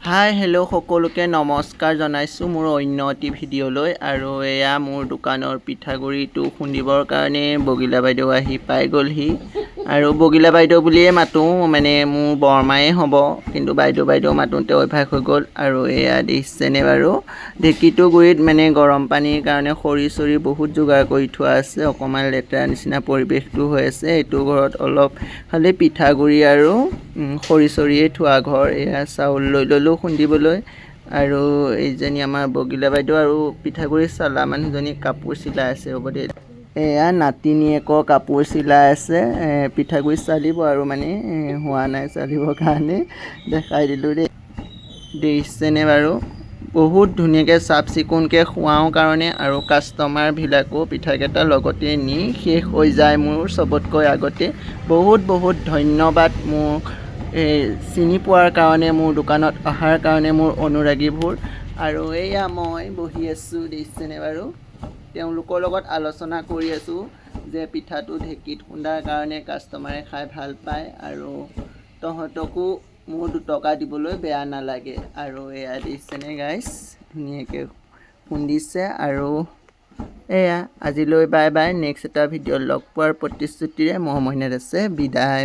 Hi hello' সকলোকে নমস্কাৰ জনাইছোঁ মোৰ অন্য এটি ভিডিঅ'লৈ। আৰু এয়া মোৰ দোকানৰ পিঠাগুড়িটো খুন্দিবৰ কাৰণে বগিলা বাইদেউ আহি পাই গ'লহি। আৰু বগিলা বাইদেউ বুলিয়ে মাতোঁ, মানে মোৰ বৰমায়ে হ'ব, কিন্তু বাইদেউ মাতোঁতে অভ্যাস হৈ গ'ল। আৰু এয়া দেখিছেনে বাৰু, ঢেঁকীটো গুড়িত মানে গৰম পানীৰ কাৰণে খৰি চৰি বহুত যোগাৰ কৰি থোৱা আছে। অকণমান লেতেৰা নিচিনা পৰিৱেশটো হৈ আছে। এইটো ঘৰত অলপ খালি পিঠাগুড়ি আৰু খৰি চৰিয়ে থোৱা ঘৰ। এয়া চাউল লৈ ল'লোঁ খুন্দিবলৈ। আৰু এইজনী আমাৰ বগিলা বাইদেউ আৰু পিঠাগুড়ি চালা মানুহজনী কাপোৰ চিলাই আছে। হ'ব দে, এয়া নাতিনীয়েকৰ কাপোৰ চিলাই আছে। পিঠাগুড়ি চালিব আৰু মানে হোৱা নাই চালিবৰ কাৰণে দেখাই দিলোঁ দেই। দেখিছেনে বাৰু, বহুত ধুনীয়াকৈ চাফ চিকুণকৈ খুৱাওঁ কাৰণে। আৰু কাষ্টমাৰবিলাকো পিঠাকেইটা লগতে নি শেষ হৈ যায় মোৰ চবতকৈ আগতে। বহুত ধন্যবাদ মোক চিনি পোৱাৰ কাৰণে, মোৰ দোকানত অহাৰ কাৰণে মোৰ অনুৰাগীবোৰ। আৰু এয়া মই বহি আছোঁ, দেখিছেনে বাৰু, তেওঁলোকৰ লগত আলোচনা কৰি আছোঁ যে পিঠাটো ঢেঁকীত খুন্দাৰ কাৰণে কাষ্টমাৰে খাই ভাল পায় আৰু তহঁতকো মোৰ 2 টকা দিবলৈ বেয়া নালাগে। আৰু এয়া দেখিছেনে গাইছ, ধুনীয়াকৈ খুন্দিছে। আৰু এয়া আজিলৈ বাই বাই। নেক্সট এটা ভিডিঅ'ত লগ পোৱাৰ প্ৰতিশ্ৰুতিৰে মহমহীনাত আছে বিদায়।